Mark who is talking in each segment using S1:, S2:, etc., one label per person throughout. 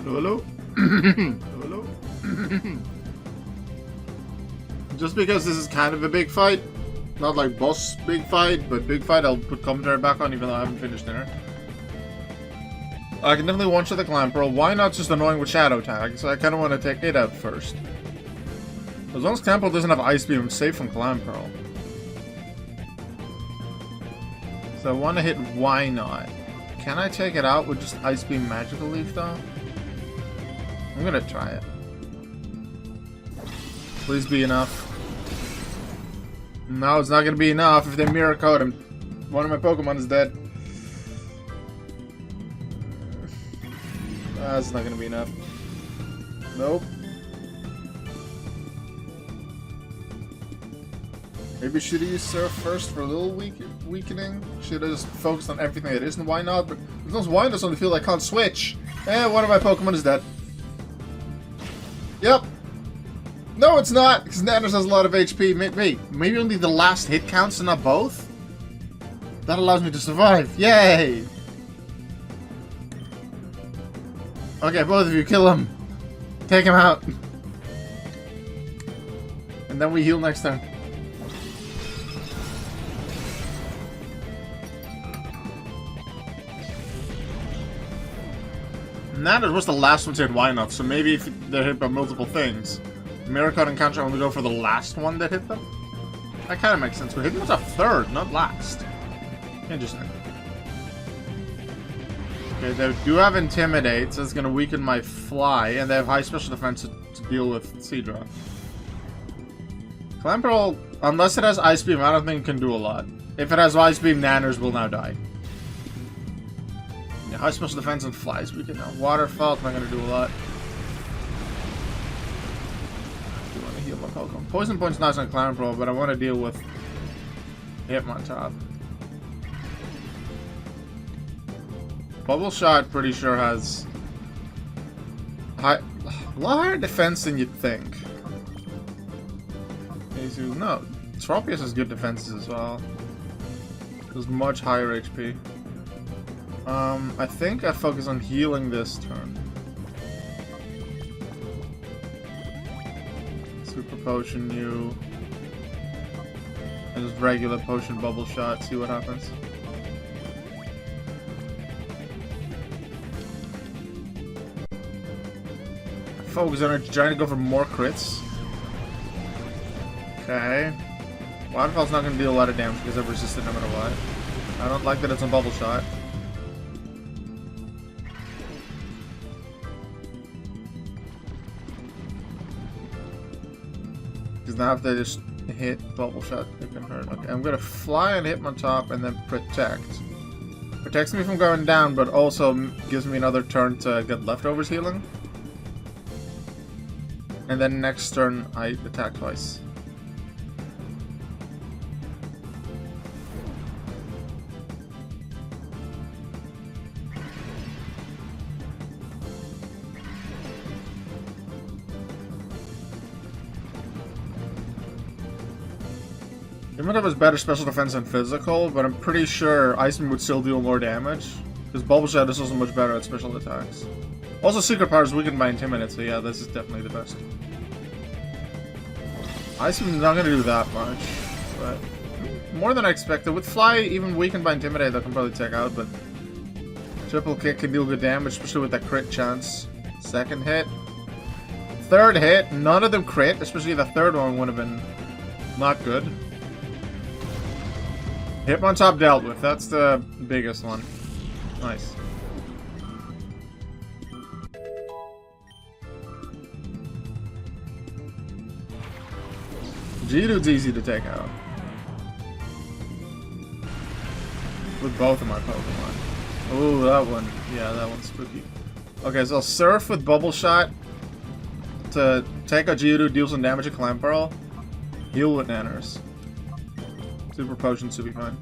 S1: Hello, hello? Hello? Just because this is kind of a big fight, not like boss big fight, but big fight, I'll put commentary back on even though I haven't finished dinner. I can definitely one-shot the Clan Pearl. Why not just annoying with Shadow Tag? So I kind of want to take it out first. As long as Clan Pearl doesn't have Ice Beam, I'm safe from Clan Pearl. So I want to hit Why Not. Can I take it out with just Ice Beam Magical Leaf though? I'm gonna try it. Please be enough. No, it's not gonna be enough. If they mirror code him, one of my Pokemon is dead. That's not gonna be enough. Nope. Maybe should have used Surf first for a little weakening. Should have just focused on everything that isn't Why Not, but as long as Why Not's on the field, I can't switch. And one of my Pokemon is dead. Yep. No, it's not, because Nanners has a lot of HP. Maybe only the last hit counts and not both? That allows me to survive. Yay! Okay, both of you, kill him. Take him out. And then we heal next turn. Nanners was the last one to hit Why Not, so maybe if they're hit by multiple things, Miracot and Counter only go for the last one that hit them? That kind of makes sense. But hit them as a third, not last. Interesting. Okay, they do have Intimidate, so it's going to weaken my Fly, and they have high special defense to deal with Seadra. Clan Pearl, unless it has Ice Beam, I don't think it can do a lot. If it has Ice Beam, Nanners will now die. Yeah, high special defense and Flies weaken now. Waterfall, not going to do a lot. I want to heal my Pokemon. Poison Point's nice on Clan Pearl, but I want to deal with Hitmontop. Bubble Shot, pretty sure has a lot higher defense than you'd think. No, Tropius has good defenses as well. There's much higher HP. I think I focus on healing this turn. Super Potion you. And just regular Potion Bubble Shot, see what happens. Focus on it, trying to go for more crits. Okay. Waterfall's not going to deal a lot of damage because I've resisted no matter what. I don't like that it's on Bubble Shot. Because now if they just hit Bubble Shot, it can hurt. Okay, I'm going to Fly and hit my top and then Protect. Protects me from going down, but also gives me another turn to get Leftovers healing. And then next turn, I attack twice. It has better special defense than physical, but I'm pretty sure Ice Beam would still deal more damage. Because Bubble Shot is also much better at special attacks. Also, Secret Power is weakened by Intimidate, so yeah, this is definitely the best. Ice Beam is not going to do that much, but more than I expected. With Fly, even weakened by Intimidate, that can probably take out, but Triple Kick can deal good damage, especially with that crit chance. Second hit. Third hit, none of them crit, especially the third one would have been not good. Hitmontop dealt with, that's the biggest one. Nice. Geodude's easy to take out. With both of my Pokemon. Ooh, that one. Yeah, that one's spooky. Okay, so I'll Surf with Bubble Shot to take out Geodude, deal some damage to Clan Pearl. Heal with Nanners. Super Potion should be fine.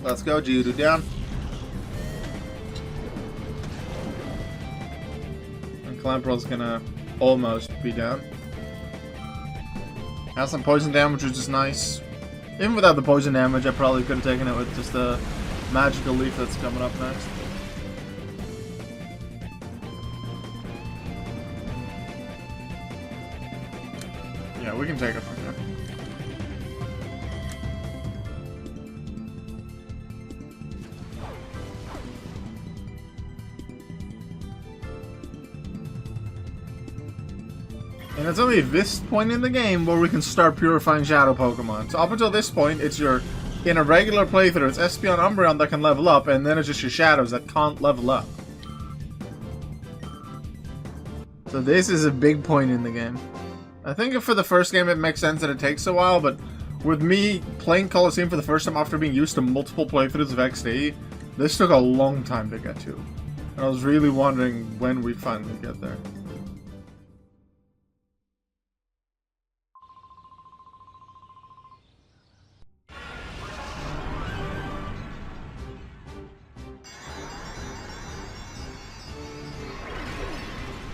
S1: Let's go, Geodude down. Clamperl's gonna almost be down. Has some poison damage, which is nice. Even without the poison damage, I probably could have taken it with just the magical leaf that's coming up next. Yeah, we can take it from here. And it's only this point in the game where we can start purifying Shadow Pokémon. So up until this point, it's in a regular playthrough, it's Espeon, Umbreon that can level up, and then it's just your Shadows that can't level up. So this is a big point in the game. I think for the first game it makes sense that it takes a while, but with me playing Colosseum for the first time after being used to multiple playthroughs of XD, this took a long time to get to. And I was really wondering when we finally get there.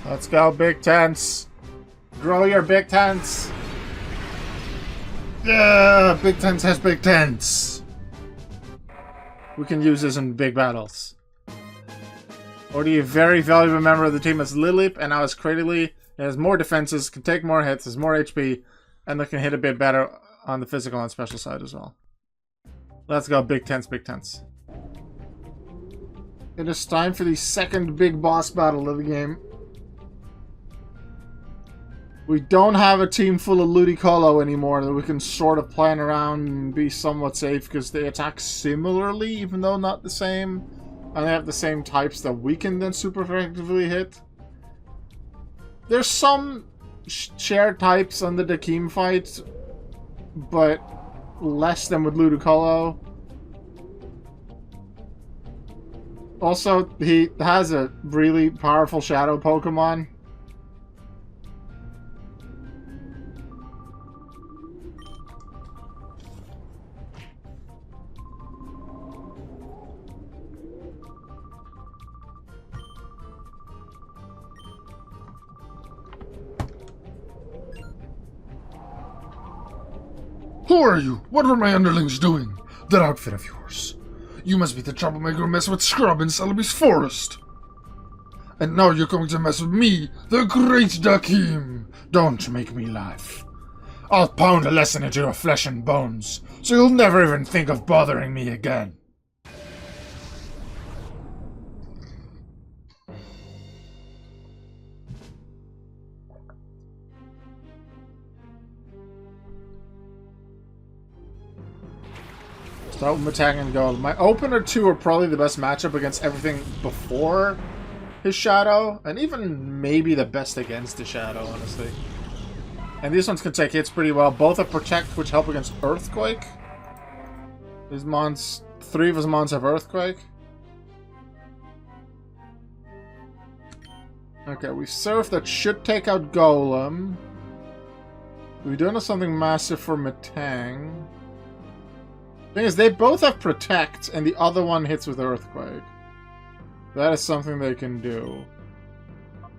S1: Let's go, big tents. Grow your big tents. Yeah, big tents has big tents. We can use this in big battles. Already a very valuable member of the team is Lilip, and now is Cradily. It has more defenses, can take more hits, has more HP, and they can hit a bit better on the physical and special side as well. Let's go, big tents, big tents. It is time for the second big boss battle of the game. We don't have a team full of Ludicolo anymore that we can sort of plan around and be somewhat safe because they attack similarly, even though not the same. And they have the same types that we can then super effectively hit. There's some shared types on the Dakim fight, but less than with Ludicolo. Also, he has a really powerful Shadow Pokémon.
S2: Who are you? What were my underlings doing? That outfit of yours. You must be the troublemaker who messed with Scrub in Celebi's forest. And now you're going to mess with me, the great Dakim. Don't make me laugh. I'll pound a lesson into your flesh and bones, so you'll never even think of bothering me again.
S1: Start with attacking and go. My opener 2 are probably the best matchup against everything before his Shadow, and even maybe the best against the Shadow, honestly. And these ones can take hits pretty well. Both have Protect, which help against Earthquake. His mons, 3 of his mons have Earthquake. Okay, we Surf, that should take out Golem. We don't have something massive for Metang. Thing is, they both have Protect, and the other one hits with Earthquake. That is something they can do.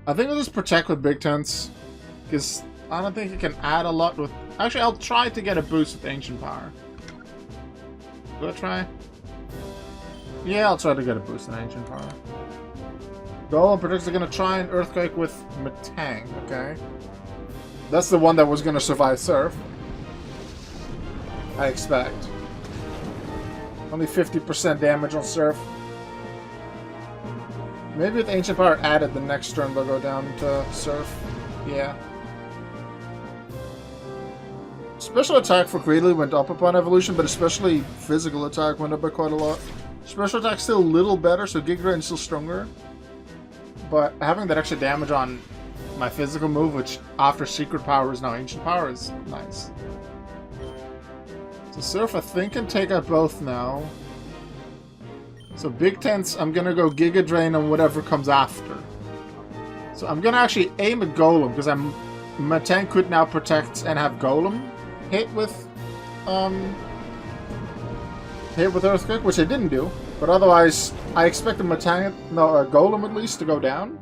S1: I think we'll just Protect with Big Tents, because I don't think it can add a lot with... Actually, I'll try to get a boost with Ancient Power. Do I try? Yeah, I'll try to get a boost in Ancient Power. Golem Protects are going to try an Earthquake with Metang, okay? That's the one that was going to survive Surf. I expect. Only 50% damage on Surf. Maybe with Ancient Power added, the next turn they'll go down to Surf. Yeah. Special attack for Cradily went up upon evolution, but especially physical attack went up by quite a lot. Special attack's still a little better, so Gigadrain's still stronger. But having that extra damage on my physical move, which after Secret Power is now Ancient Power, is nice. So Surf, I think, can take out both now. So Big Tents, I'm gonna go Giga Drain on whatever comes after. So I'm gonna actually aim at Golem, because Metang could now Protect and have Golem hit with Earthquake, which I didn't do. But otherwise, I expect the Golem at least to go down.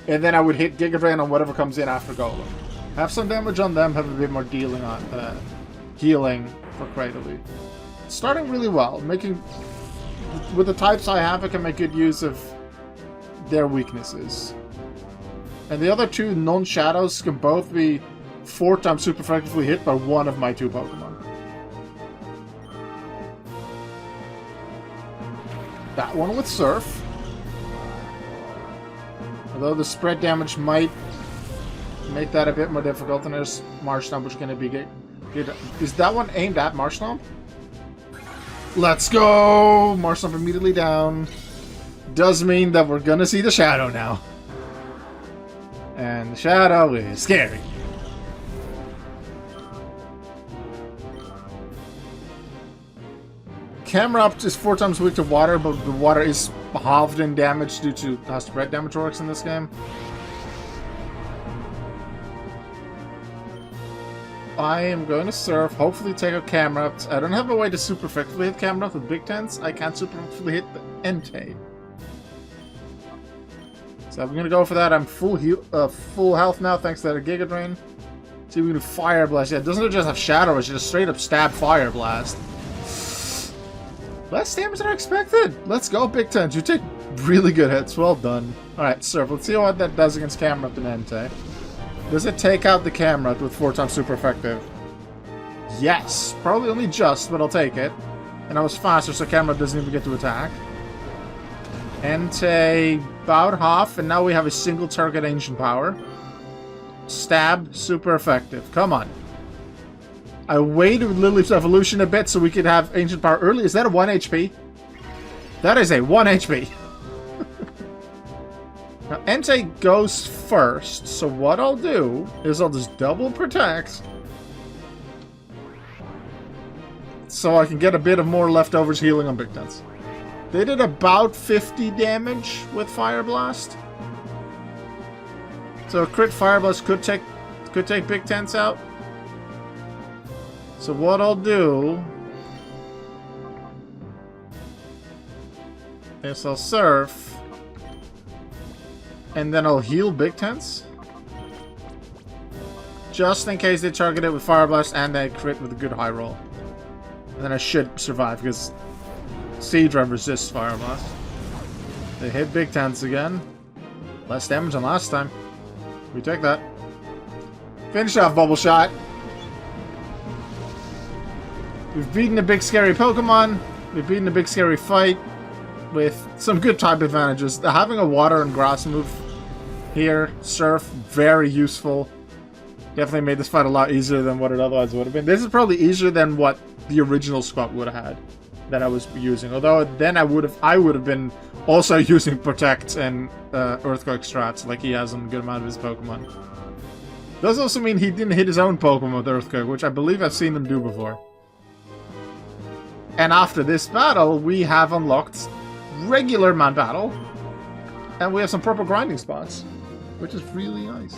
S1: And then I would hit Giga Drain on whatever comes in after Golem. Have some damage on them, have a bit more dealing on healing for Cradily. Starting really well, making with the types I have, I can make good use of their weaknesses. And the other two non-shadows can both be 4 times super effectively hit by one of my 2 Pokemon. That one with Surf. Although the spread damage might make that a bit more difficult, and there's Marshtomp, which is going to be good. Is that one aimed at Marshtomp? Let's go! Marshtomp immediately down. Does mean that we're going to see the Shadow now. And the Shadow is scary. Camerupt is 4 times weak to water, but the water is halved in damage due to how spread damage works in this game. I am going to Surf, hopefully take out Camerupt. I don't have a way to super effectively hit Camerupt with Big Tents. I can't super effectively hit the Entei. So I'm going to go for that. I'm full health now thanks to that Giga Drain. See if we can do Fire Blast. Yeah, it doesn't just have Shadow, it's just straight up stab Fire Blast. Less damage than I expected. Let's go, Big Tens. You take really good hits. Well done. Alright, Surf. Let's see what that does against Camerupt and Entei. Does it take out the Camerupt with 4 times super effective? Yes. Probably only just, but I'll take it. And I was faster, so Camerupt doesn't even get to attack. Entei, about half, and now we have a single target ancient power. Stab, super effective. Come on. I waited with Lily's evolution a bit so we could have ancient power early. Is that a 1 HP? That is a 1 HP. Now, Entei goes first, so what I'll do is I'll just double protect. So I can get a bit of more leftovers healing on Big Tents. They did about 50 damage with Fire Blast. So a crit Fire Blast could take Big Tents out. So what I'll do is I'll Surf, and then I'll heal Big Tents, just in case they target it with Fire Blast and they crit with a good high roll. And then I should survive because Seadra resists Fire Blast. They hit Big Tents again. Less damage than last time. We take that. Finish off Bubble Shot. We've beaten a big scary Pokemon. We've beaten a big scary fight with some good type advantages. Having a water and grass move here, Surf, very useful. Definitely made this fight a lot easier than what it otherwise would have been. This is probably easier than what the original squad would have had that I was using. Although then I would have been also using Protect and Earthquake strats like he has on a good amount of his Pokemon. Does also mean he didn't hit his own Pokemon with Earthquake, which I believe I've seen him do before. And after this battle, we have unlocked regular man battle, and we have some proper grinding spots, which is really nice.